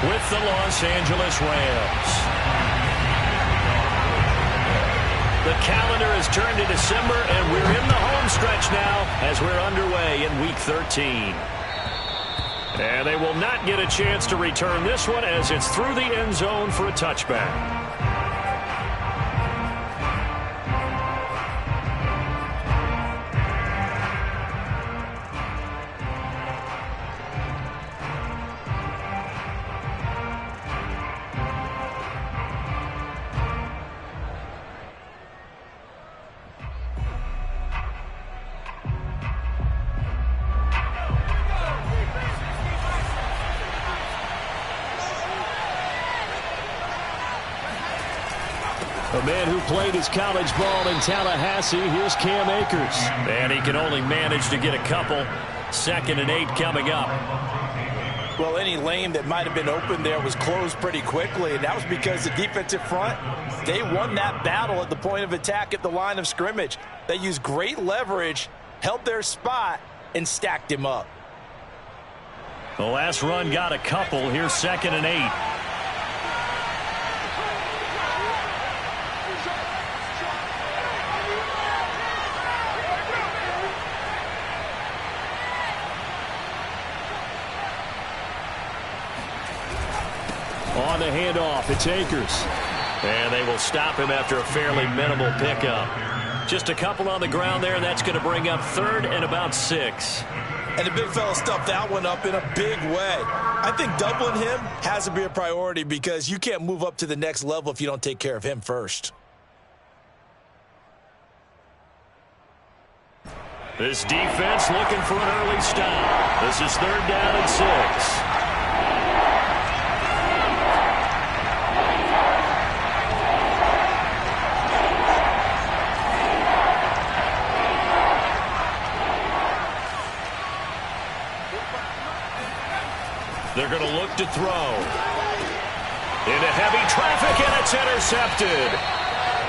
with the Los Angeles Rams. The calendar has turned to December, and we're in the home stretch now as we're underway in Week 13. And they will not get a chance to return this one as it's through the end zone for a touchback. A man who played his college ball in Tallahassee, here's Cam Akers. And he can only manage to get a couple. 2nd and 8 coming up. Well, any lane that might have been open there was closed pretty quickly, and that was because the defensive front, they won that battle at the point of attack at the line of scrimmage. They used great leverage, held their spot, and stacked him up. The last run got a couple. Here's 2nd and 8. On the handoff, it's Akers. And they will stop him after a fairly minimal pickup. Just a couple on the ground there, and that's going to bring up 3rd and about 6. And the big fella stuffed that one up in a big way. I think doubling him has to be a priority because you can't move up to the next level if you don't take care of him first. This defense looking for an early stop. This is 3rd down and 6. They're going to look to throw. Into heavy traffic, and it's intercepted.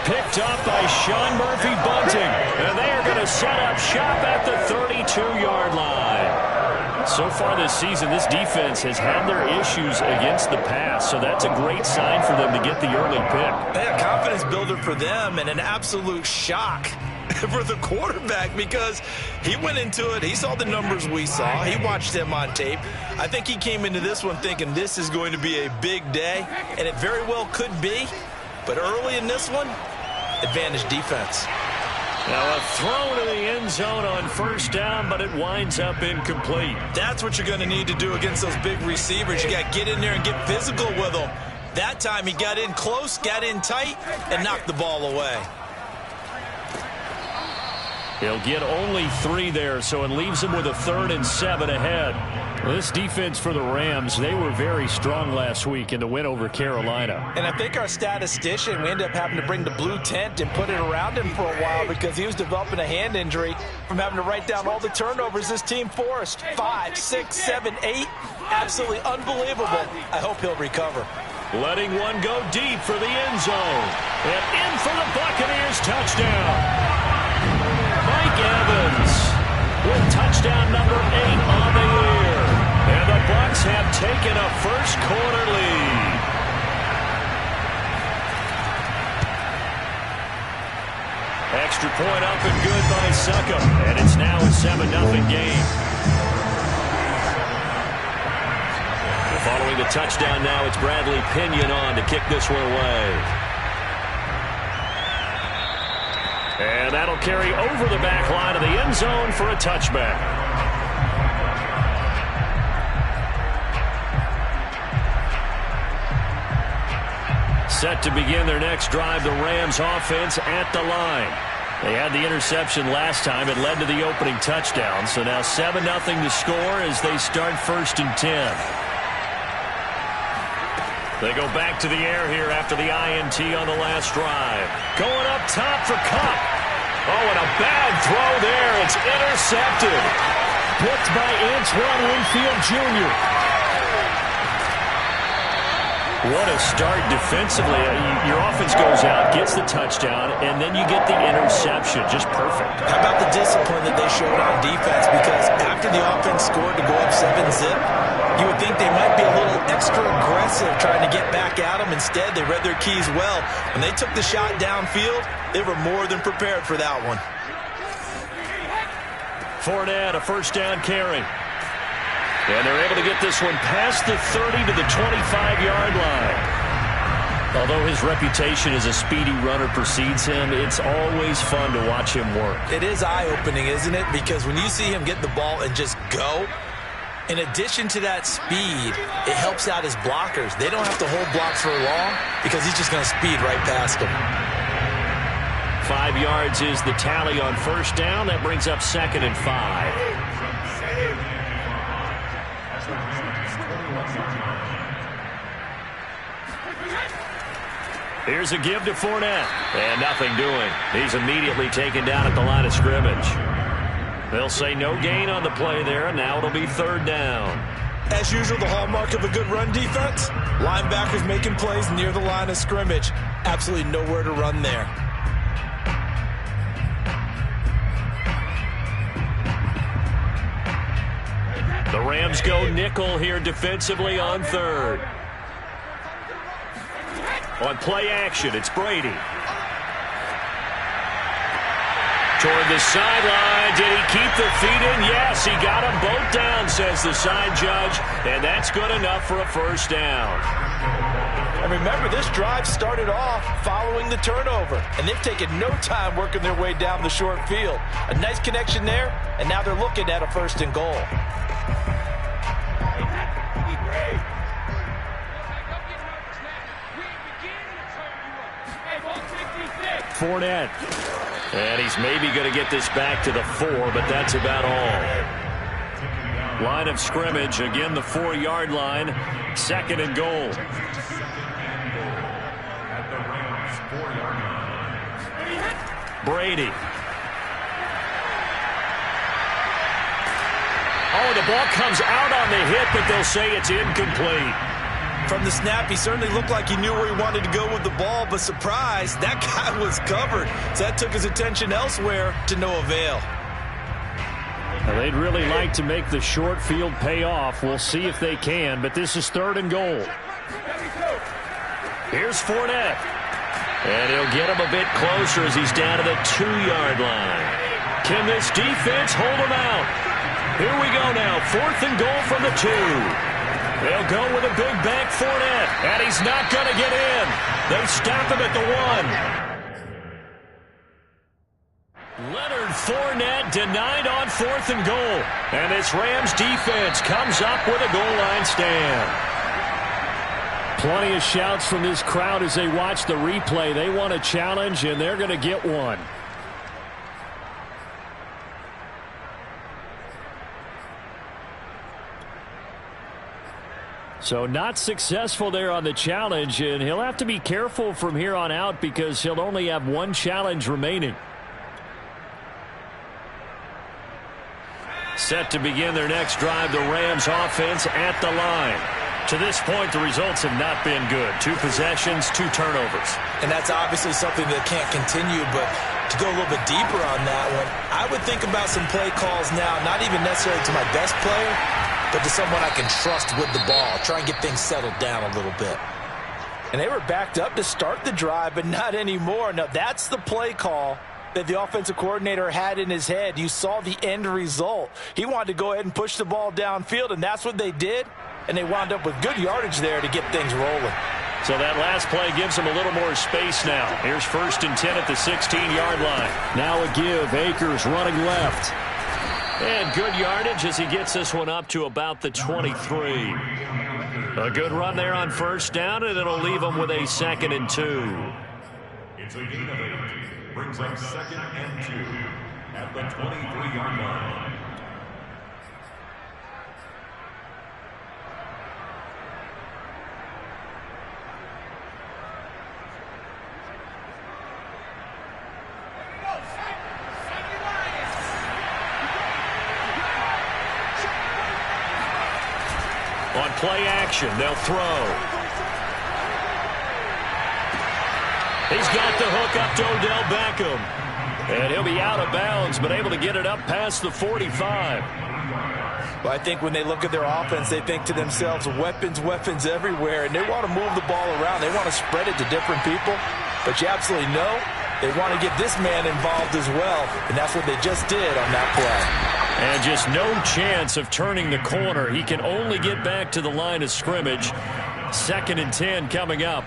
Picked up by Sean Murphy-Bunting. And they are going to set up shop at the 32-yard line. So far this season, this defense has had their issues against the pass, so that's a great sign for them to get the early pick. A confidence builder for them and an absolute shock for the quarterback because he went into it. He saw the numbers we saw. He watched them on tape. I think he came into this one thinking this is going to be a big day, and it very well could be. But early in this one, advantage defense. Now a throw to the end zone on 1st down, but it winds up incomplete. That's what you're going to need to do against those big receivers. You got to get in there and get physical with them. That time he got in close, got in tight, and knocked the ball away. He'll get only 3 there, so it leaves him with a 3rd and 7 ahead. Well, this defense for the Rams, they were very strong last week in the win over Carolina. And I think our statistician, we ended up having to bring the blue tent and put it around him for a while because he was developing a hand injury from having to write down all the turnovers this team forced. 5, 6, 7, 8. Absolutely unbelievable. I hope he'll recover. Letting one go deep for the end zone. And in for the Buccaneers touchdown. Mike Evans with touchdown number 8 on the year. And the Bucs have taken a first-quarter lead. Extra point up and good by Succop. And it's now a 7-0 game. Following the touchdown now, it's Bradley Pinion on to kick this one away. And that'll carry over the back line of the end zone for a touchback. Set to begin their next drive, the Rams offense at the line. They had the interception last time. It led to the opening touchdown. So now 7-0 to score as they start 1st and 10. They go back to the air here after the INT on the last drive. Going up top for Kupp. Oh, and a bad throw there. It's intercepted. Picked by Antoine Winfield Jr. What a start defensively. Your offense goes out, gets the touchdown, and then you get the interception. Just perfect. How about the discipline that they showed on defense? Because after the offense scored to go up 7-0, you would think they might be a little extra aggressive aggressive, trying to get back at them. Instead, they read their keys well. When they took the shot downfield, they were more than prepared for that one. Fournette, a first down carry. And they're able to get this one past the 30 to the 25-yard line. Although his reputation as a speedy runner precedes him, it's always fun to watch him work. It is eye-opening, isn't it? Because when you see him get the ball and just go, in addition to that speed, it helps out his blockers. They don't have to hold blocks for long because he's just going to speed right past them. 5 yards is the tally on first down. That brings up 2nd and 5. Here's a give to Fournette. And nothing doing. He's immediately taken down at the line of scrimmage. They'll say no gain on the play there, and now it'll be 3rd down. As usual, the hallmark of a good run defense, linebackers making plays near the line of scrimmage. Absolutely nowhere to run there. The Rams go nickel here defensively on 3rd. On play action, it's Brady. Toward the sideline. Did he keep the feet in? Yes, he got them both down, says the side judge. And that's good enough for a first down. And remember, this drive started off following the turnover. And they've taken no time working their way down the short field. A nice connection there, and now they're looking at a 1st and goal. Fournette. And he's maybe going to get this back to the 4, but that's about all. Line of scrimmage, again the 4-yard line. 2nd and goal. Brady. Oh, the ball comes out on the hit, but they'll say it's incomplete. From the snap, he certainly looked like he knew where he wanted to go with the ball, but surprise, that guy was covered. So that took his attention elsewhere to no avail. Well, they'd really like to make the short field pay off. We'll see if they can, but this is 3rd and goal. Here's Fournette. And he'll get him a bit closer as he's down to the 2-yard line. Can this defense hold him out? Here we go now, 4th and goal from the 2. They'll go with a big bank Fournette, and he's not going to get in. They stop him at the 1. Leonard Fournette denied on 4th and goal. And this Rams defense comes up with a goal line stand. Plenty of shouts from this crowd as they watch the replay. They want a challenge, and they're going to get one. So not successful there on the challenge, and he'll have to be careful from here on out because he'll only have 1 challenge remaining. Set to begin their next drive, the Rams offense at the line. To this point, the results have not been good. 2 possessions, 2 turnovers. And that's obviously something that can't continue, but to go a little bit deeper on that one, I would think about some play calls now, not even necessarily to my best player, but to someone I can trust with the ball. Try and get things settled down a little bit. And they were backed up to start the drive, but not anymore. Now, that's the play call that the offensive coordinator had in his head. You saw the end result. He wanted to go ahead and push the ball downfield, and that's what they did. And they wound up with good yardage there to get things rolling. So that last play gives them a little more space now. Here's 1st and 10 at the 16-yard line. Now a give. Akers running left. And good yardage as he gets this one up to about the 23. A good run there on 1st down, and it'll leave them with a 2nd and 2. It's a gain of 8. Brings up 2nd and 2 at the 23-yard line. On play action, they'll throw. He's got the hook up to Odell Beckham. And he'll be out of bounds, but able to get it up past the 45. Well, I think when they look at their offense, they think to themselves, weapons, weapons everywhere, and they want to move the ball around. They want to spread it to different people, but you absolutely know they want to get this man involved as well, and that's what they just did on that play. And just no chance of turning the corner. He can only get back to the line of scrimmage. 2nd and 10 coming up.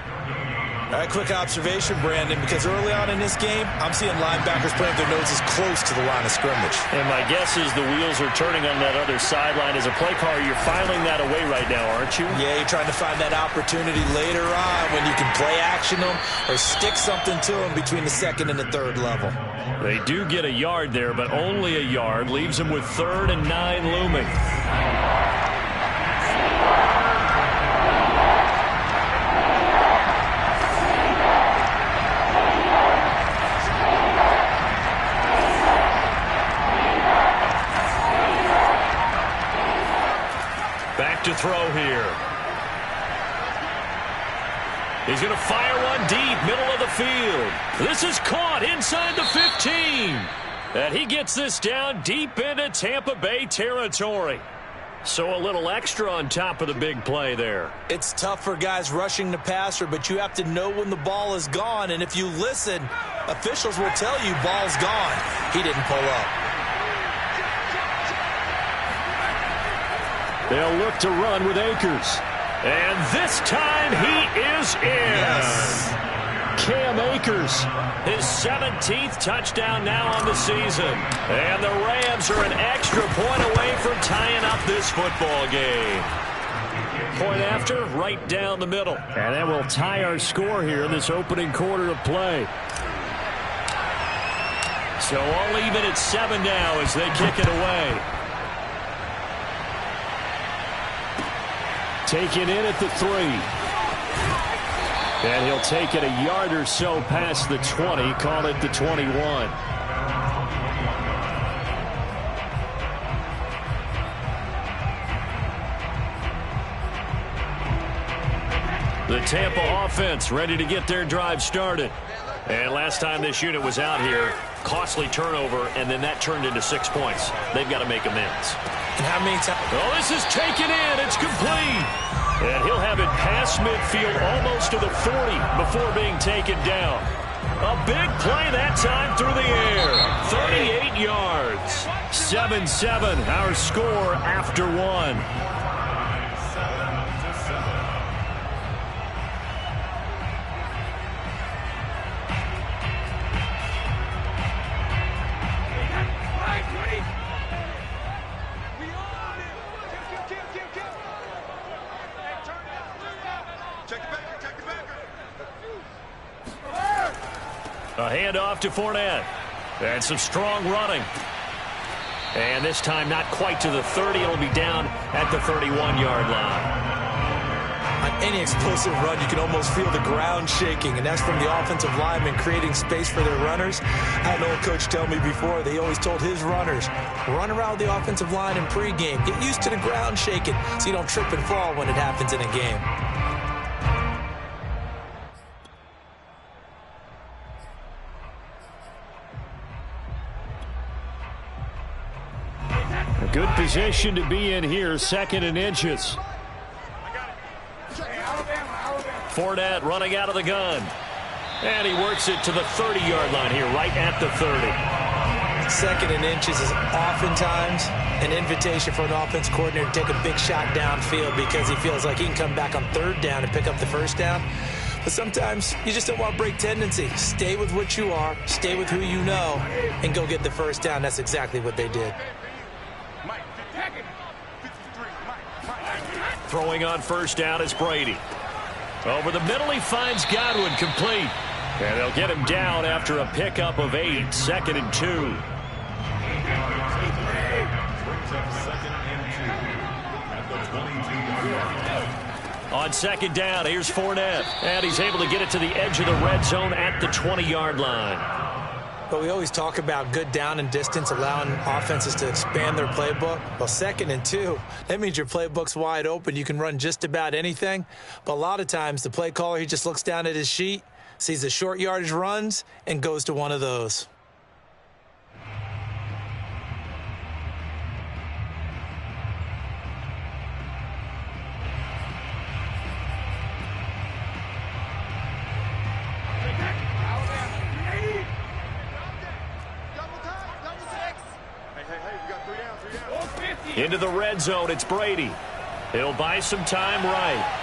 All right, quick observation, Brandon, because early on in this game, I'm seeing linebackers playing their noses close to the line of scrimmage. And my guess is the wheels are turning on that other sideline. As a play caller, you're filing that away right now, aren't you? Yeah, you're trying to find that opportunity later on when you can play action them or stick something to them between the 2nd and the 3rd level. They do get a yard there, but only a yard. Leaves them with 3rd and 9 looming. To throw here. He's going to fire one deep, middle of the field. This is caught inside the 15. And he gets this down deep into Tampa Bay territory. So a little extra on top of the big play there. It's tough for guys rushing the passer, but you have to know when the ball is gone. And if you listen, officials will tell you ball's gone. He didn't pull up. They'll look to run with Akers. And this time he is in. Yes. Cam Akers, his 17th touchdown now on the season. And the Rams are an extra point away from tying up this football game. Point after, right down the middle. And that will tie our score here in this opening quarter of play. So all even at 7 now as they kick it away. Taken in at the 3. And he'll take it a yard or so past the 20, call it the 21. The Tampa offense ready to get their drive started. And last time this unit was out here, costly turnover, and then that turned into 6 points. They've got to make amends. And how many times? Oh, this is taken in. It's complete. And he'll have it past midfield almost to the 40 before being taken down. A big play that time through the air. 38 yards. 7-7, our score after 1. A handoff to Fournette. And some strong running. And this time not quite to the 30. It'll be down at the 31-yard line. On any explosive run, you can almost feel the ground shaking, and that's from the offensive linemen creating space for their runners. I had an old coach tell me before, they always told his runners, run around the offensive line in pregame. Get used to the ground shaking so you don't trip and fall when it happens in a game. Good position to be in here, 2nd and inches. Fournette running out of the gun. And he works it to the 30-yard line here, right at the 30. 2nd and inches is oftentimes an invitation for an offense coordinator to take a big shot downfield because he feels like he can come back on 3rd down and pick up the 1st down. But sometimes you just don't want to break tendency. Stay with what you are, stay with who you know, and go get the 1st down. That's exactly what they did. Throwing on 1st down is Brady. Over the middle, he finds Godwin, complete. And they'll get him down after a pickup of 8, 2nd and 2. On 2nd down, here's Fournette. And he's able to get it to the edge of the red zone at the 20-yard line. But we always talk about good down and distance, allowing offenses to expand their playbook. Well, 2nd and 2, that means your playbook's wide open. You can run just about anything. But a lot of times, the play caller, he just looks down at his sheet, sees the short yardage runs, and goes to one of those. Into the red zone, it's Brady. He'll buy some time right.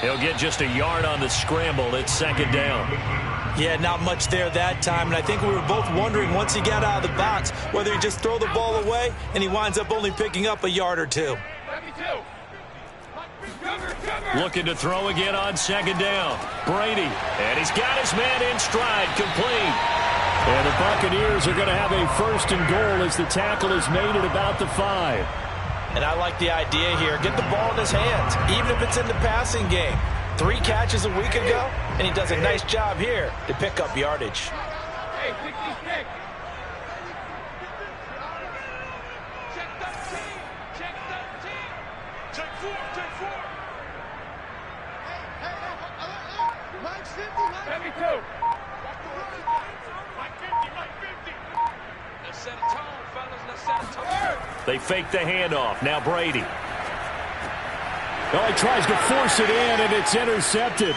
He'll get just a yard on the scramble. It's second down. Yeah, not much there that time, and I think we were both wondering once he got out of the box whether he'd just throw the ball away, and he winds up only picking up a yard or two. Looking to throw again on second down. Brady, and he's got his man in stride, complete. And the Buccaneers are going to have a first and goal as the tackle is made at about the 5. And I like the idea here. Get the ball in his hands, even if it's in the passing game. 3 catches a week ago, and he does a nice job here to pick up yardage. Hey, pick these picks. Check 13. Check 13. Check 4. Check 4. Hey, Mike 50. Let me go. Mike 50. Mike 50. Let's set a tone, fellas. Let's set a tone. They fake the handoff. Now Brady. Oh, he tries to force it in, and it's intercepted.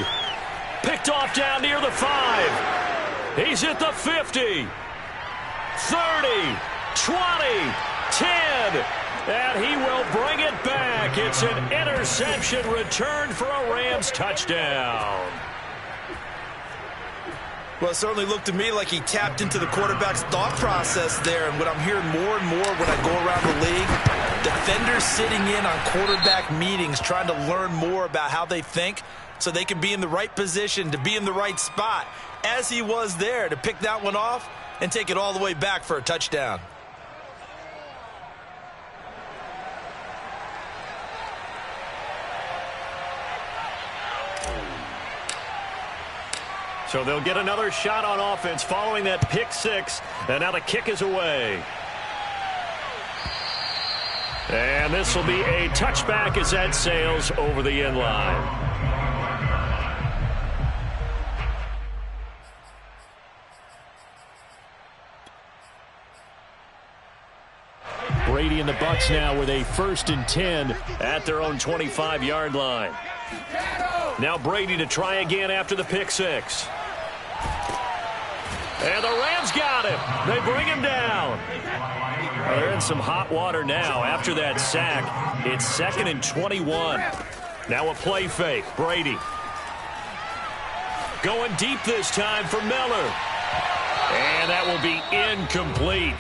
Picked off down near the 5. He's at the 50. 30. 20. 10. And he will bring it back. It's an interception returned for a Rams touchdown. Well, it certainly looked to me like he tapped into the quarterback's thought process there. And what I'm hearing more and more when I go around the league, defenders sitting in on quarterback meetings trying to learn more about how they think so they can be in the right position to be in the right spot, as he was there to pick that one off and take it all the way back for a touchdown. So they'll get another shot on offense following that pick 6. And now the kick is away. And this will be a touchback as that sails over the end line. Brady and the Bucs now with a 1st and 10 at their own 25-yard line. Now Brady to try again after the pick 6. And the Rams got him. They bring him down. Well, they're in some hot water now after that sack. It's 2nd and 21. Now a play fake. Brady. Going deep this time for Miller. And that will be incomplete.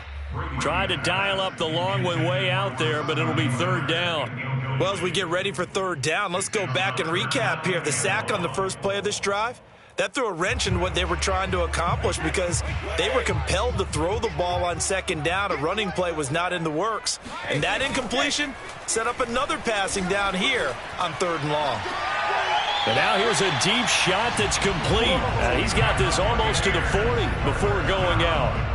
Tried to dial up the long one way out there, but it'll be 3rd down. Well, as we get ready for 3rd down, let's go back and recap here. The sack on the first play of this drive, that threw a wrench in what they were trying to accomplish because they were compelled to throw the ball on 2nd down. A running play was not in the works. And that incompletion set up another passing down here on 3rd and long. And now here's a deep shot that's complete. He's got this almost to the 40 before going out.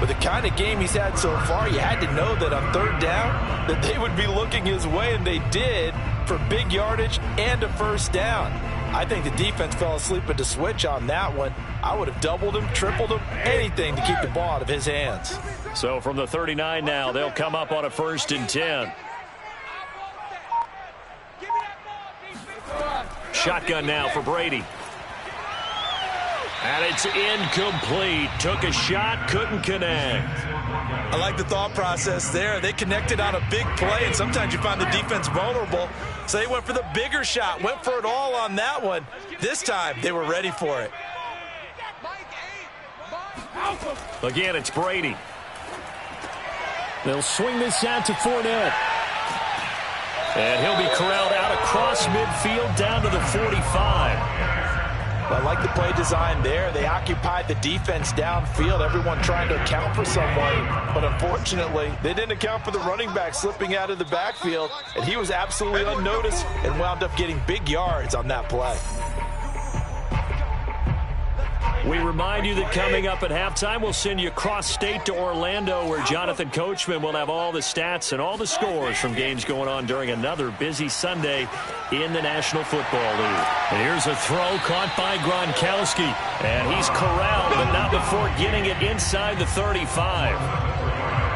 With the kind of game he's had so far, you had to know that on 3rd down that they would be looking his way, and they did, for big yardage and a 1st down. I think the defense fell asleep at the switch on that one. I would have doubled him, tripled him, anything to keep the ball out of his hands. So from the 39 now, they'll come up on a 1st and 10. Shotgun now for Brady. And it's incomplete. Took a shot, couldn't connect. I like the thought process there. They connected on a big play, and sometimes you find the defense vulnerable. So they went for the bigger shot, went for it all on that one. This time, they were ready for it. Again, it's Brady. They'll swing this out to Fournette. And he'll be corralled out across midfield down to the 45. Well, I like the play design there. They occupied the defense downfield, everyone trying to account for someone. But unfortunately, they didn't account for the running back slipping out of the backfield, and he was absolutely unnoticed and wound up getting big yards on that play. We remind you that coming up at halftime, we'll send you cross-state to Orlando, where Jonathan Coachman will have all the stats and all the scores from games going on during another busy Sunday in the National Football League. And here's a throw caught by Gronkowski, and he's corralled, but not before getting it inside the 35.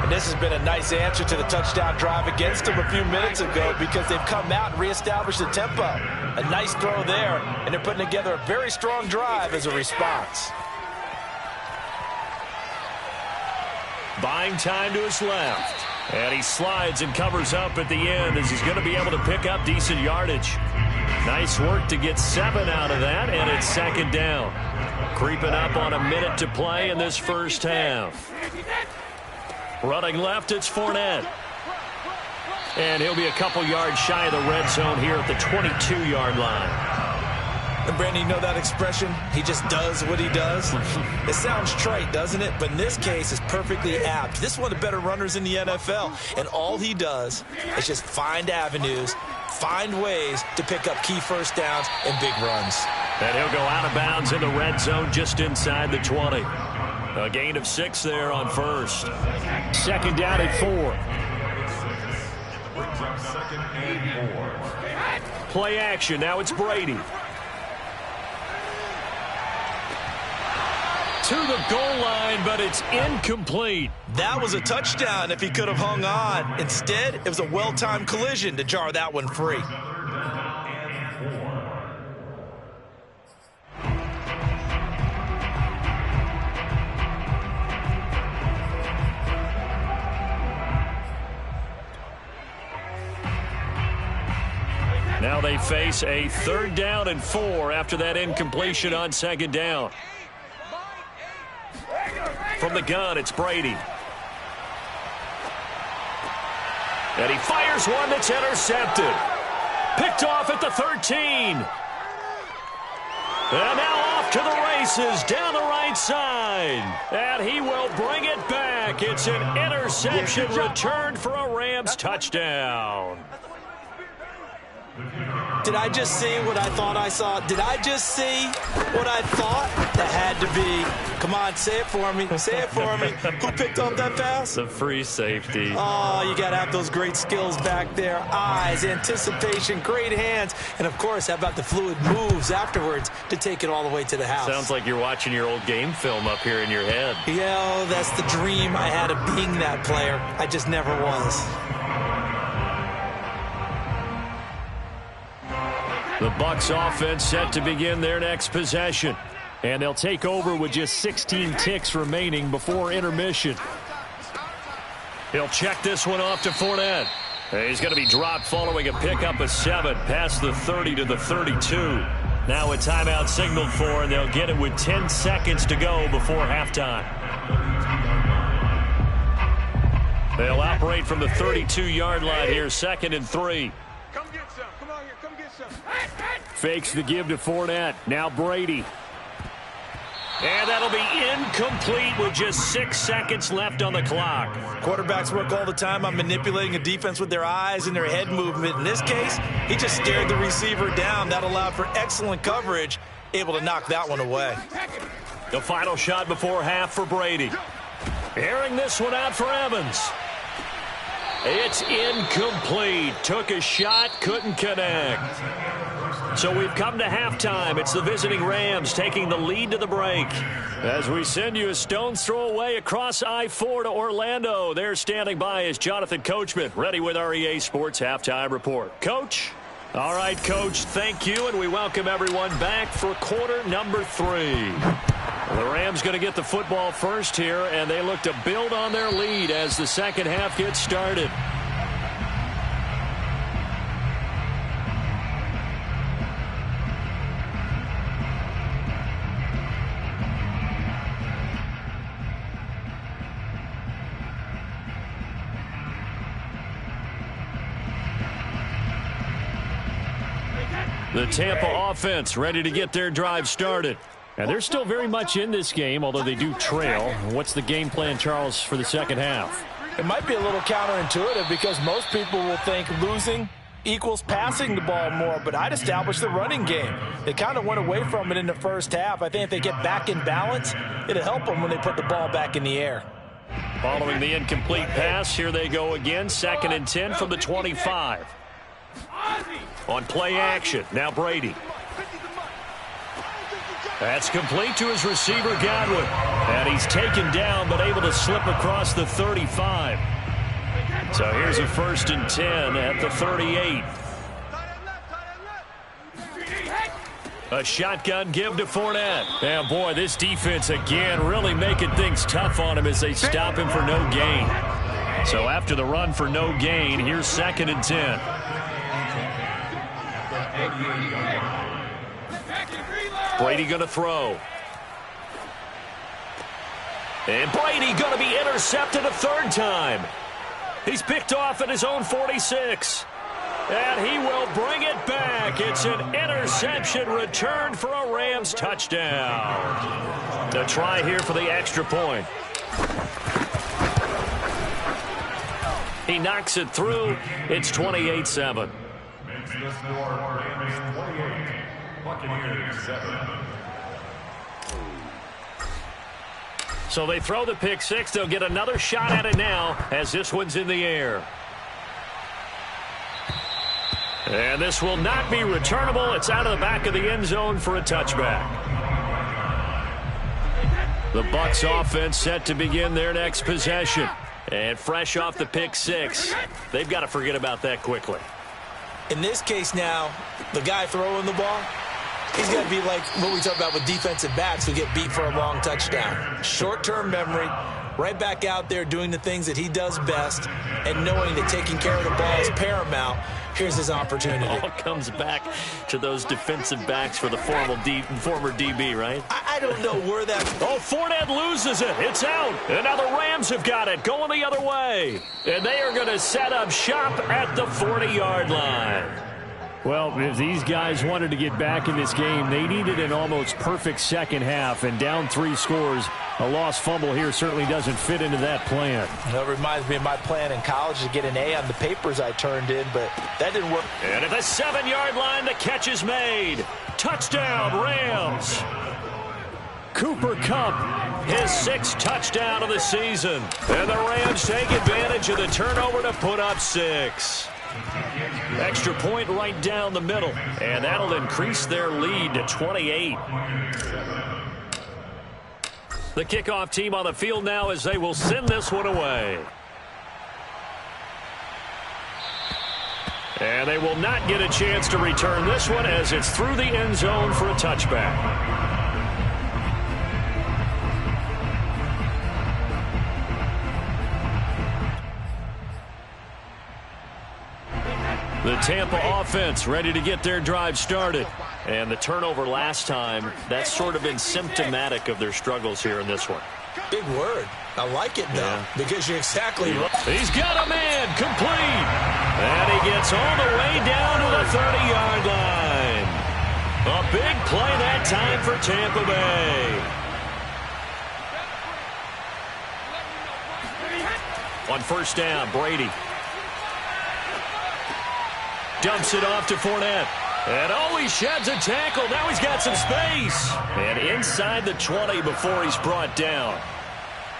And this has been a nice answer to the touchdown drive against them a few minutes ago because they've come out and reestablished the tempo. A nice throw there, and they're putting together a very strong drive as a response. Buying time to his left. And he slides and covers up at the end as he's going to be able to pick up decent yardage. Nice work to get 7 out of that, and it's second down. Creeping up on a minute to play in this first half. Running left, it's Fournette. And he'll be a couple yards shy of the red zone here at the 22-yard line. And Brandon, you know that expression? He just does what he does. It sounds trite, doesn't it? But in this case, it's perfectly apt. This is one of the better runners in the NFL. And all he does is just find avenues, find ways to pick up key first downs and big runs. And he'll go out of bounds in the red zone just inside the 20. A gain of 6 there on first. Second down at 4. Brings up second and 4. Play action. Now it's Brady. To the goal line, but it's incomplete. That was a touchdown if he could have hung on. Instead, it was a well-timed collision to jar that one free. Now they face a 3rd down and 4 after that incompletion on second down. From the gun, it's Brady. And he fires one that's intercepted. Picked off at the 13. And now off to the races down the right side. And he will bring it back. It's an interception returned for a Rams touchdown. Did I just see what I thought I saw? Did I just see what I thought? That had to be. Come on, say it for me. Say it for me. Who picked up that pass? The free safety. Oh, you got to have those great skills back there. Eyes, anticipation, great hands. And, of course, how about the fluid moves afterwards to take it all the way to the house? Sounds like you're watching your old game film up here in your head. Yeah, that's the dream I had of being that player. I just never was. The Bucs offense set to begin their next possession. And they'll take over with just 16 ticks remaining before intermission. He'll check this one off to Fournette. He's going to be dropped following a pickup of 7 past the 30 to the 32. Now a timeout signaled for, and they'll get it with 10 seconds to go before halftime. They'll operate from the 32-yard line here, 2nd and 3. Come get some. Come on here. Come get some. Fakes the give to Fournette. Now Brady. And that'll be incomplete with just 6 seconds left on the clock. Quarterbacks work all the time on manipulating a defense with their eyes and their head movement. In this case, he just stared the receiver down. That allowed for excellent coverage, able to knock that one away. The final shot before half for Brady. Airing this one out for Evans. It's incomplete. Took a shot, couldn't connect. So we've come to halftime. It's the visiting Rams taking the lead to the break. As we send you a stone's throw away across I-4 to Orlando. There standing by is Jonathan Coachman, ready with our EA Sports Halftime Report. Coach? All right, Coach, thank you, and we welcome everyone back for quarter number 3. The Rams going to get the football first here, and they look to build on their lead as the second half gets started. The Tampa offense ready to get their drive started. And they're still very much in this game, although they do trail. What's the game plan, Charles, for the second half? It might be a little counterintuitive because most people will think losing equals passing the ball more, but I'd establish the running game. They kind of went away from it in the first half. I think if they get back in balance, it'll help them when they put the ball back in the air. Following the incomplete pass, here they go again, 2nd and 10 from the 25. On play action, now Brady. That's complete to his receiver, Godwin. And he's taken down, but able to slip across the 35. So here's a 1st and 10 at the 38. A shotgun give to Fournette. And boy, this defense again really making things tough on him as they stop him for no gain. So after the run for no gain, here's 2nd and 10. Brady going to throw. And Brady going to be intercepted a 3rd time. He's picked off at his own 46. And he will bring it back. It's an interception returned for a Rams touchdown. The try here for the extra point. He knocks it through. It's 28-7. Makes the score Rams 28, Buccaneers 7. So they throw the pick six. They'll get another shot at it now as this one's in the air. And this will not be returnable. It's out of the back of the end zone for a touchback. The Bucs offense set to begin their next possession. And fresh off the pick six, they've got to forget about that quickly. In this case now, the guy throwing the ball, he's got to be like what we talk about with defensive backs who get beat for a long touchdown. Short-term memory, right back out there doing the things that he does best, and knowing that taking care of the ball is paramount. Here's his opportunity. It all comes back to those defensive backs for the former DB, right? I don't know where that... Oh, Fournette loses it. It's out. And now the Rams have got it going the other way. And they are going to set up shop at the 40-yard line. Well, if these guys wanted to get back in this game, they needed an almost perfect second half, and down 3 scores. A lost fumble here certainly doesn't fit into that plan. That reminds me of my plan in college to get an A on the papers I turned in, but that didn't work. And at the 7-yard line, the catch is made. Touchdown, Rams. Cooper Kupp, his 6th touchdown of the season. And the Rams take advantage of the turnover to put up 6. Extra point right down the middle, and that'll increase their lead to 28. The kickoff team on the field now as they will send this one away. And they will not get a chance to return this one as it's through the end zone for a touchback. The Tampa offense ready to get their drive started. And the turnover last time, that's sort of been symptomatic of their struggles here in this one. Big word. I like it, though, because you're exactly right. He's got a man complete. And he gets all the way down to the 30-yard line. A big play that time for Tampa Bay. On first down, Brady dumps it off to Fournette. And oh, he sheds a tackle. Now he's got some space. And inside the 20 before he's brought down.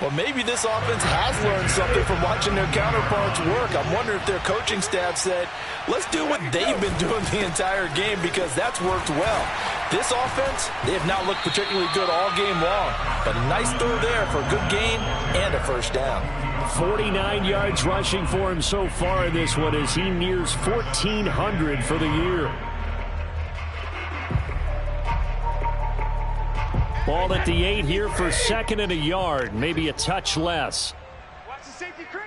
Well, maybe this offense has learned something from watching their counterparts work. I'm wondering if their coaching staff said, let's do what they've been doing the entire game, because that's worked well. This offense, they have not looked particularly good all game long. But a nice throw there for a good gain and a first down. 49 yards rushing for him so far in this one as he nears 1,400 for the year. Ball at the 8 here for 2nd and a yard, maybe a touch less. Watch the safety creep.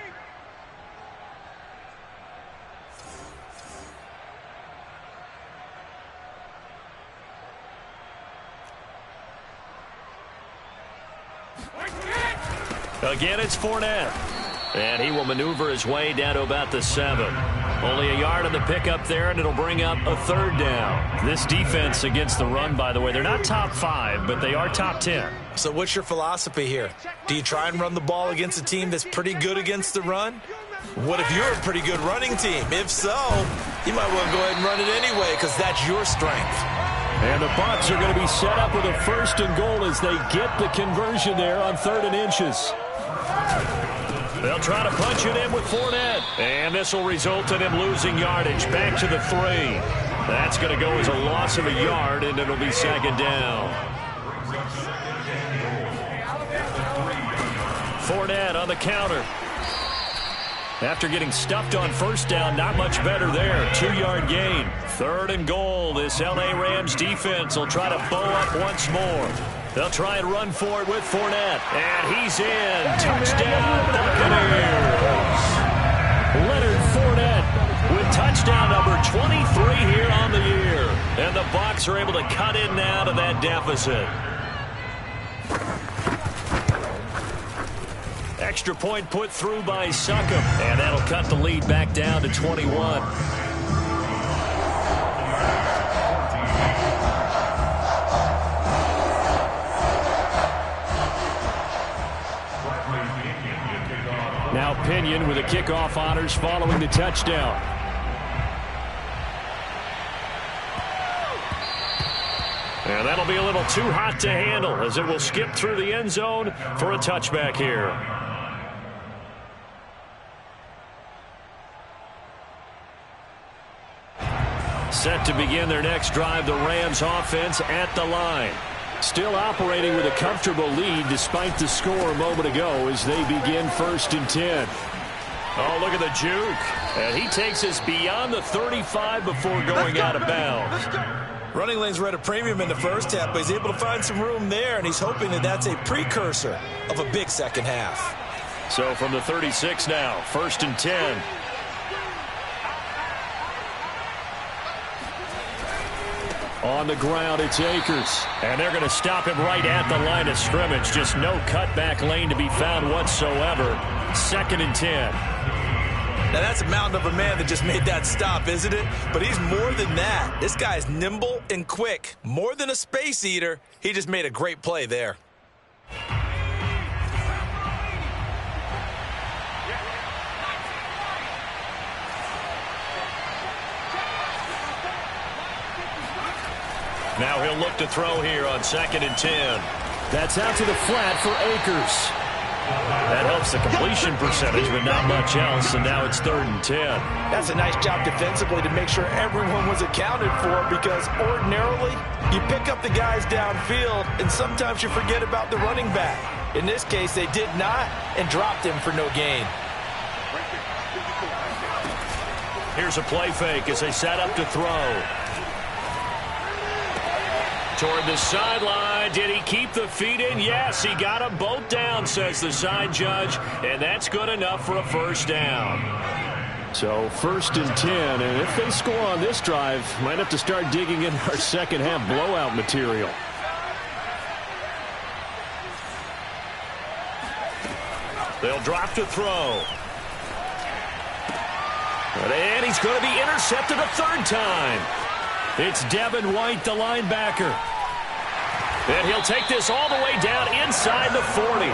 Again, it's Fournette. And he will maneuver his way down to about the 7. Only a yard on the pickup there, and it'll bring up a 3rd down. This defense against the run, by the way, they're not top 5, but they are top 10. So what's your philosophy here? Do you try and run the ball against a team that's pretty good against the run? What if you're a pretty good running team? If so, you might want to go ahead and run it anyway, because that's your strength. And the Bucs are going to be set up with a 1st and goal as they get the conversion there on 3rd and inches. They'll try to punch it in with Fournette. And this will result in him losing yardage back to the 3. That's going to go as a loss of a yard, and it'll be 2nd down. Fournette on the counter. After getting stuffed on first down, not much better there. 2-yard gain. 3rd and goal. This L.A. Rams defense will try to bow up once more. They'll try and run for it with Fournette. And he's in. Touchdown, Buccaneers. Leonard Fournette with touchdown number 23 here on the year. And the Bucs are able to cut in now to that deficit. Extra point put through by Succop. And that'll cut the lead back down to 21. Now Pinion with the kickoff honors following the touchdown. And that'll be a little too hot to handle as it will skip through the end zone for a touchback here. Set to begin their next drive, the Rams offense at the line. Still operating with a comfortable lead despite the score a moment ago as they begin 1st and 10. Oh, look at the juke. And he takes us beyond the 35 before going out of bounds. Running lanes were at a premium in the first half, but he's able to find some room there, and he's hoping that that's a precursor of a big second half. So from the 36 now, 1st and 10. On the ground, it's Akers. And they're going to stop him right at the line of scrimmage. Just no cutback lane to be found whatsoever. 2nd and 10. Now, that's a mountain of a man that just made that stop, isn't it? But he's more than that. This guy's nimble and quick. More than a space eater. He just made a great play there. Now he'll look to throw here on 2nd and 10. That's out to the flat for Akers. That helps the completion percentage, but not much else, and now it's 3rd and 10. That's a nice job defensively to make sure everyone was accounted for, because ordinarily you pick up the guys downfield, and sometimes you forget about the running back. In this case, they did not and dropped him for no gain. Here's a play fake as they set up to throw. Toward the sideline. Did he keep the feet in? Yes, he got them both down, says the side judge, and that's good enough for a 1st down. So 1st and 10, and if they score on this drive, might have to start digging in our second half blowout material. They'll drop to throw. And he's going to be intercepted a 3rd time. It's Devin White, the linebacker. And he'll take this all the way down inside the 40.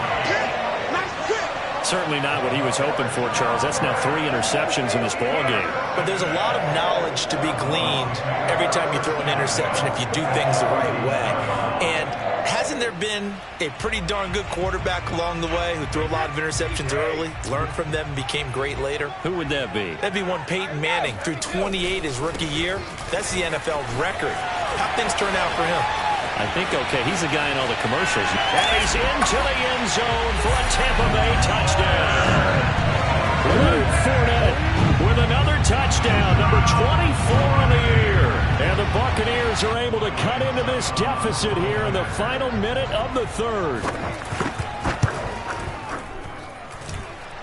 Certainly not what he was hoping for, Charles. That's now 3 interceptions in this ballgame. But there's a lot of knowledge to be gleaned every time you throw an interception if you do things the right way. And hasn't there been a pretty darn good quarterback along the way who threw a lot of interceptions early, learned from them, and became great later? Who would that be? That'd be one Peyton Manning. Threw 28 his rookie year. That's the NFL record. How'd things turn out for him? I think, okay, he's the guy in all the commercials. And he's into the end zone for a Tampa Bay touchdown. Leonard Fournette with another touchdown, number 24 on the year. And the Buccaneers are able to cut into this deficit here in the final minute of the 3rd.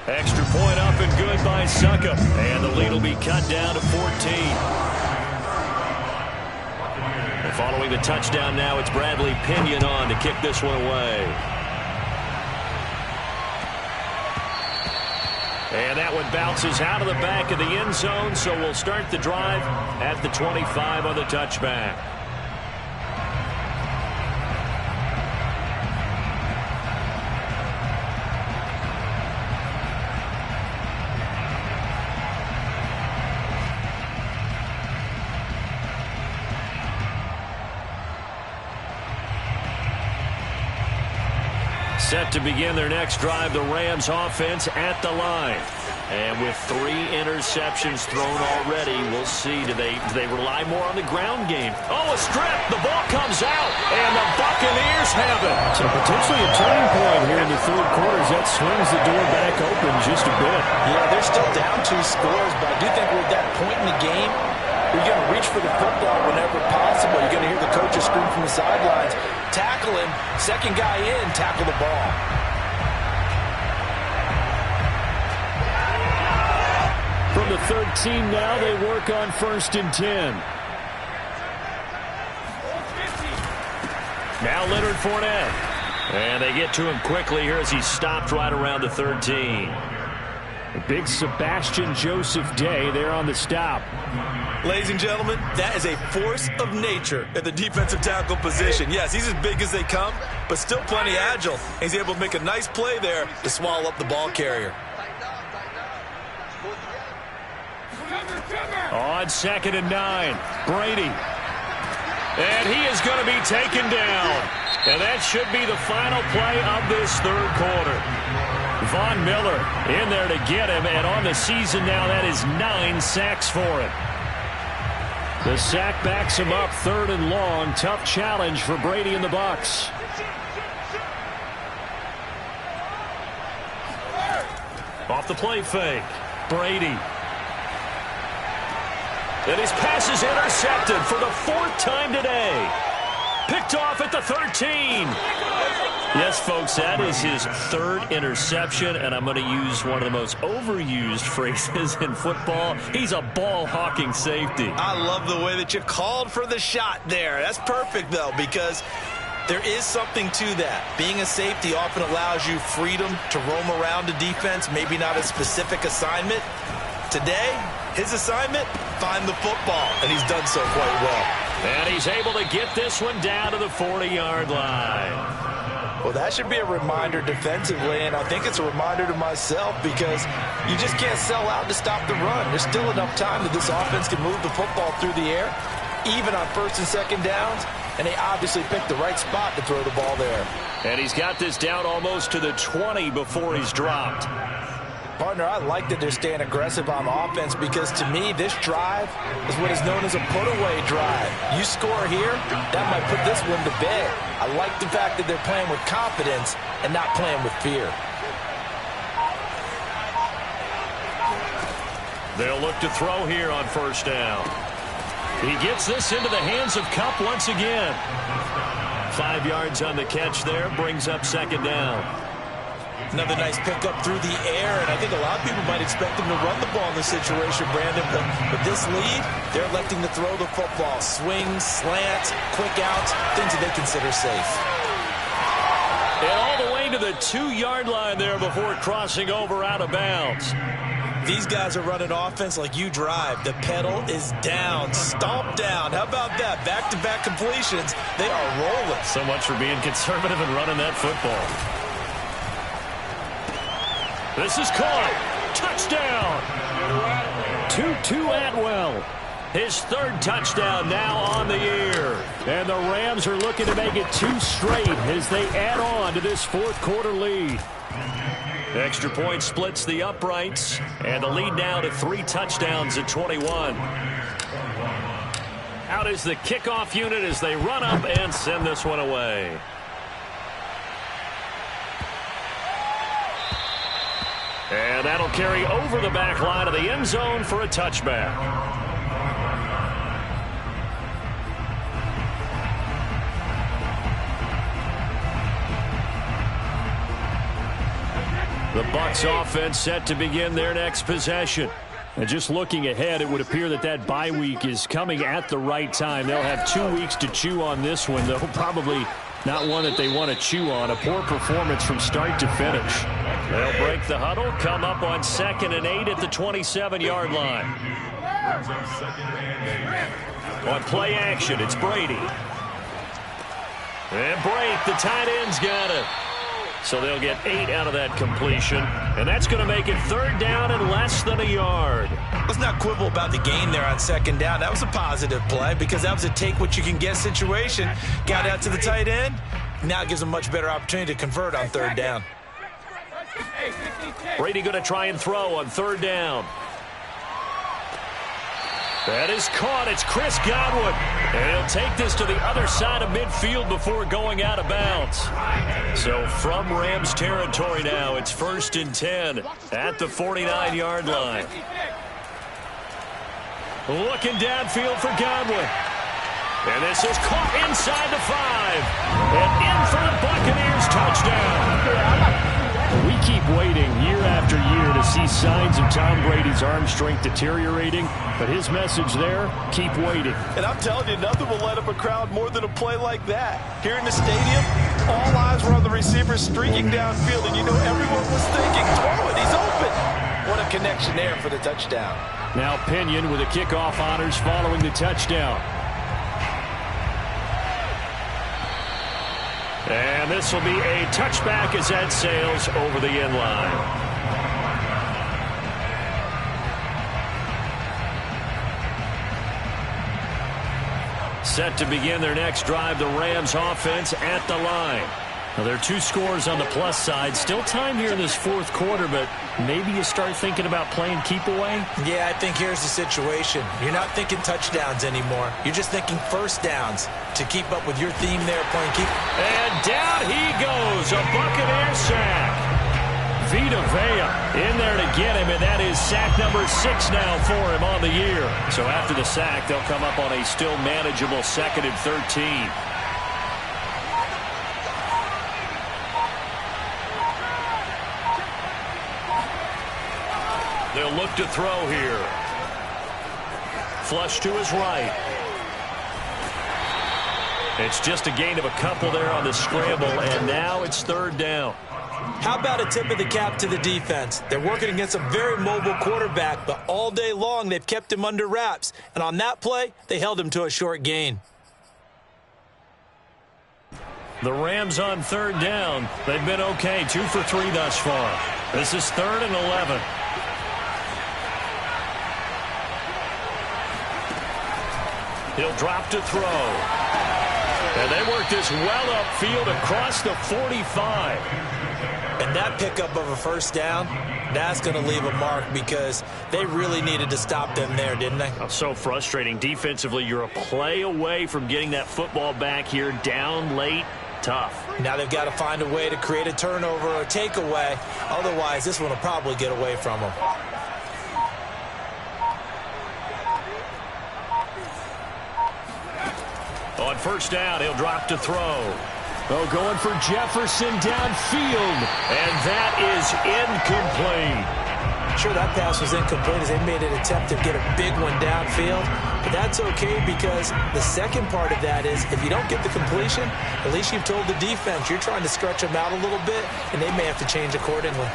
Extra point up and good by Succop. And the lead will be cut down to 14. Following the touchdown now, it's Bradley Pinion on to kick this one away. And that one bounces out of the back of the end zone, so we'll start the drive at the 25 on the touchback. set to begin their next drive. The Rams offense at the line. And with 3 interceptions thrown already, we'll see. Do they rely more on the ground game? Oh, a strip. The ball comes out, and the Buccaneers have it. So potentially a turning point here in the third quarter as that swings the door back open just a bit. Yeah, they're still down 2 scores, but I do think we're at that point in the game. We're going to reach for the football whenever possible. You're going to hear the coaches scream from the sidelines. Tackle him. Second guy in, tackle the ball. From the 13 now, they work on 1st and 10. Now Leonard Fournette. And they get to him quickly here as he stopped right around the 13. A big Sebastian Joseph Day there on the stop. Ladies and gentlemen, that is a force of nature at the defensive tackle position. Yes, he's as big as they come, but still plenty agile. He's able to make a nice play there to swallow up the ball carrier. On 2nd and 9, Brady. And he is going to be taken down. And that should be the final play of this third quarter. Von Miller in there to get him, and on the season now, that is 9 sacks for him. The sack backs him up, 3rd and long. Tough challenge for Brady and the Bucs. Off the play fake, Brady. And his pass is intercepted for the 4th time today. Picked off at the 13. Yes, folks, that is his 3rd interception, and I'm going to use one of the most overused phrases in football. He's a ball-hawking safety. I love the way that you called for the shot there. That's perfect, though, because there is something to that. Being a safety often allows you freedom to roam around a defense, maybe not a specific assignment. Today, his assignment, find the football, and he's done so quite well. And he's able to get this one down to the 40-yard line. Well, that should be a reminder defensively, and I think it's a reminder to myself because you just can't sell out to stop the run. There's still enough time that this offense can move the football through the air, even on 1st and 2nd downs, and they obviously picked the right spot to throw the ball there. And he's got this down almost to the 20 before he's dropped. Partner, I like that they're staying aggressive on offense because, to me, this drive is what is known as a put-away drive. You score here, that might put this one to bed. I like the fact that they're playing with confidence and not playing with fear. They'll look to throw here on 1st down. He gets this into the hands of Kupp once again. 5 yards on the catch there, brings up 2nd down. Another nice pickup through the air, and I think a lot of people might expect him to run the ball in this situation, Brandon, but with this lead, they're electing to throw the football. Swings, slants, quick outs, things that they consider safe. And all the way to the 2-yard line there before crossing over out of bounds. These guys are running offense like you drive. The pedal is down, stomp down. How about that? Back-to-back completions. They are rolling. So much for being conservative and running that football. This is caught. Touchdown. Tutu Atwell. His 3rd touchdown now on the year. And the Rams are looking to make it 2 straight as they add on to this 4th quarter lead. Extra point splits the uprights. And the lead now to 3 touchdowns at 21. Out is the kickoff unit as they run up and send this one away. And that'll carry over the back line of the end zone for a touchback. The Bucs offense set to begin their next possession. And just looking ahead, it would appear that that bye week is coming at the right time. They'll have 2 weeks to chew on this one, though probably not one that they want to chew on. A poor performance from start to finish. They'll break the huddle, come up on 2nd and 8 at the 27-yard line. On play action, it's Brady. And Brake, the tight end's got it. So they'll get 8 out of that completion. And that's going to make it 3rd down and less than a yard. Let's not quibble about the gain there on 2nd down. That was a positive play because that was a take-what-you-can-get situation. Got out to the tight end. Now it gives them much better opportunity to convert on third down. Brady going to try and throw on third down. That is caught. It's Chris Godwin. And he'll take this to the other side of midfield before going out of bounds. So from Rams territory now, it's 1st and 10 at the 49-yard line. Looking downfield for Godwin. And this is caught inside the 5. And in for the Buccaneers touchdown. We keep waiting year after year to see signs of Tom Brady's arm strength deteriorating, but his message there, keep waiting. And I'm telling you, nothing will light up a crowd more than a play like that. Here in the stadium, all eyes were on the receiver streaking downfield, and you know everyone was thinking, throw it, he's open. What a connection there for the touchdown. Now Pinion with the kickoff honors following the touchdown. And this will be a touchback as that sails over the end line. Set to begin their next drive, the Rams offense at the line. Now, there are 2 scores on the plus side. Still time here in this 4th quarter, but maybe you start thinking about playing keep away? Yeah, I think here's the situation. You're not thinking touchdowns anymore. You're just thinking first downs to keep up with your theme there, playing keep. And down he goes, a Buccaneer sack. Vita Vea in there to get him, and that is sack number 6 now for him on the year. So after the sack, they'll come up on a still manageable 2nd and 13. They'll look to throw here. Flush to his right. It's just a gain of a couple there on the scramble, and now it's 3rd down. How about a tip of the cap to the defense? They're working against a very mobile quarterback, but all day long they've kept him under wraps. And on that play, they held him to a short gain. The Rams on 3rd down. They've been okay, 2 for 3 thus far. This is 3rd and 11. He'll drop to throw. And they work this well upfield across the 45. And that pickup of a first down, that's going to leave a mark because they really needed to stop them there, didn't they? Oh, so frustrating. Defensively, you're a play away from getting that football back here down late. Tough. Now they've got to find a way to create a turnover or a takeaway. Otherwise, this one will probably get away from them. On 1st down, he'll drop to throw. Oh, going for Jefferson downfield. And that is incomplete. Sure, that pass was incomplete as they made an attempt to get a big one downfield. But that's okay because the second part of that is if you don't get the completion, at least you've told the defense you're trying to stretch them out a little bit, and they may have to change accordingly.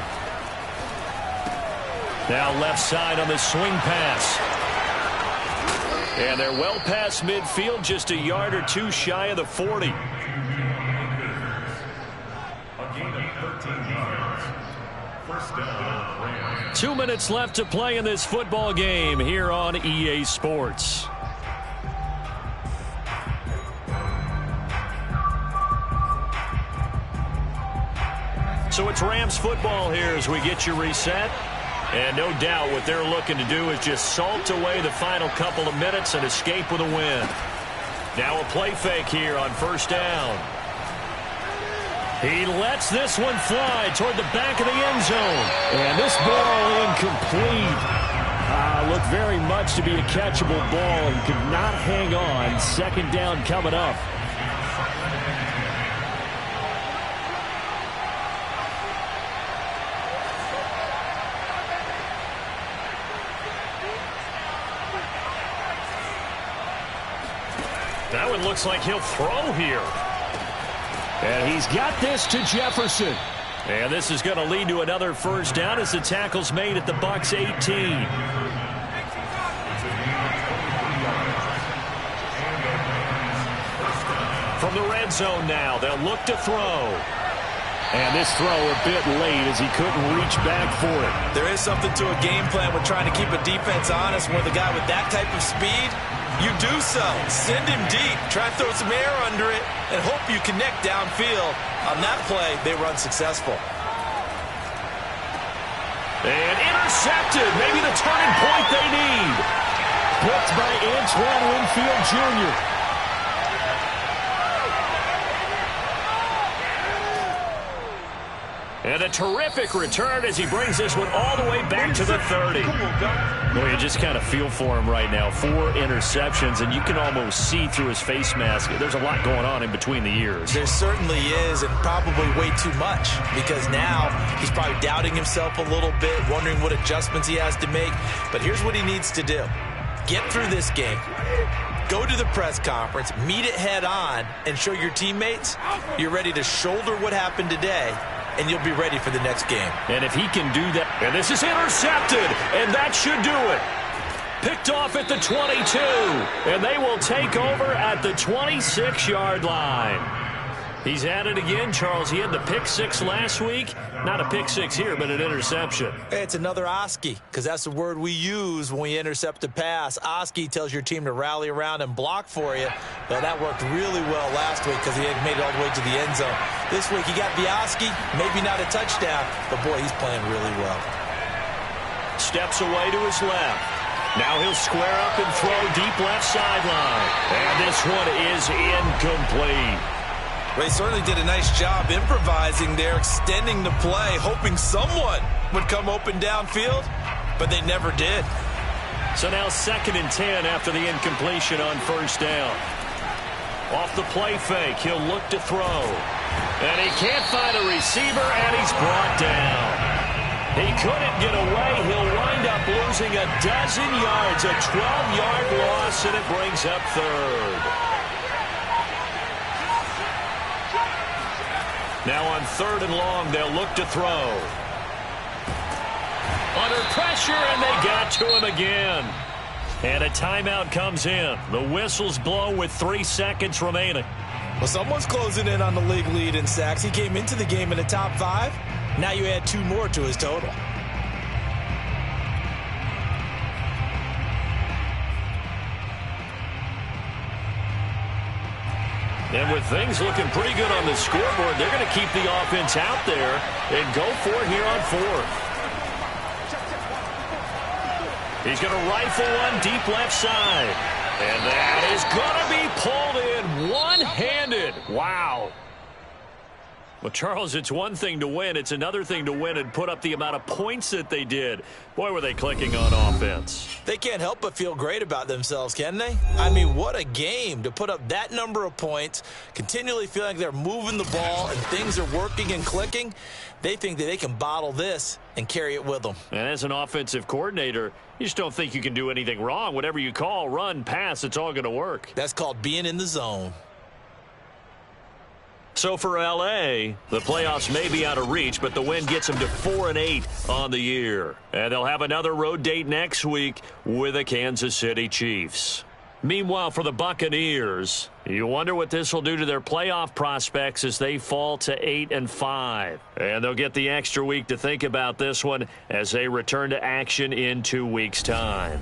Now left side on the swing pass. And they're well past midfield, just a yard or 2 shy of the 40. A gain of 13 yards. 1st down, Rams. 2 minutes left to play in this football game here on EA Sports. So it's Rams football here as we get you reset. And no doubt what they're looking to do is just salt away the final couple of minutes and escape with a win. Now a play fake here on 1st down. He lets this one fly toward the back of the end zone. And this ball incomplete. Looked very much to be a catchable ball and could not hang on. 2nd down coming up. That one looks like he'll throw here. And he's got this to Jefferson. And this is going to lead to another 1st down as the tackle's made at the Bucs 18. From the red zone now, they'll look to throw. And this throw a bit late as he couldn't reach back for it. There is something to a game plan with trying to keep a defense honest when the guy with that type of speed You do so. Send him deep. Try to throw some air under it and hope you connect downfield. On that play, they were unsuccessful. And intercepted. Maybe the turning point they need. Picked by Antoine Winfield Jr. And a terrific return as he brings this one all the way back to the 30. Well, you just kind of feel for him right now. 4 interceptions, and you can almost see through his face mask. There's a lot going on in between the ears. There certainly is, and probably way too much, because now he's probably doubting himself a little bit, wondering what adjustments he has to make. But here's what he needs to do. Get through this game. Go to the press conference, meet it head on, and show your teammates you're ready to shoulder what happened today, and you'll be ready for the next game. And if he can do that, and this is intercepted, and that should do it. Picked off at the 22, and they will take over at the 26-yard line. He's at it again, Charles. He had the pick 6 last week. Not a pick 6 here, but an interception. It's another Oski, because that's the word we use when we intercept a pass. Oski tells your team to rally around and block for you. Well, that worked really well last week because he had made it all the way to the end zone. This week he got Oski, maybe not a touchdown, but boy, he's playing really well. Steps away to his left. Now he'll square up and throw deep left sideline. And this one is incomplete. Well, he certainly did a nice job improvising there, extending the play, hoping someone would come open downfield, but they never did. So now 2nd and 10 after the incompletion on 1st down. Off the play fake, he'll look to throw. And he can't find a receiver, and he's brought down. He couldn't get away. He'll wind up losing a dozen yards, a 12-yard loss, and it brings up 3rd. Now on 3rd and long, they'll look to throw. Under pressure, and they got to him again. And a timeout comes in. The whistles blow with 3 seconds remaining. Well, someone's closing in on the league lead in sacks. He came into the game in the top 5. Now you add 2 more to his total. And with things looking pretty good on the scoreboard, they're going to keep the offense out there and go for it here on 4th. He's going to rifle one deep left side. And that is going to be pulled in one-handed. Wow. Well, Charles, it's one thing to win. It's another thing to win and put up the amount of points that they did. Boy, were they clicking on offense. They can't help but feel great about themselves, can they? I mean, what a game to put up that number of points, continually feeling like they're moving the ball and things are working and clicking. They think that they can bottle this and carry it with them. And as an offensive coordinator, you just don't think you can do anything wrong. Whatever you call, run, pass, it's all going to work. That's called being in the zone. So for L.A., the playoffs may be out of reach, but the win gets them to 4-8 on the year. And they'll have another road date next week with the Kansas City Chiefs. Meanwhile, for the Buccaneers, you wonder what this will do to their playoff prospects as they fall to 8-5. And they'll get the extra week to think about this one as they return to action in 2 weeks' time.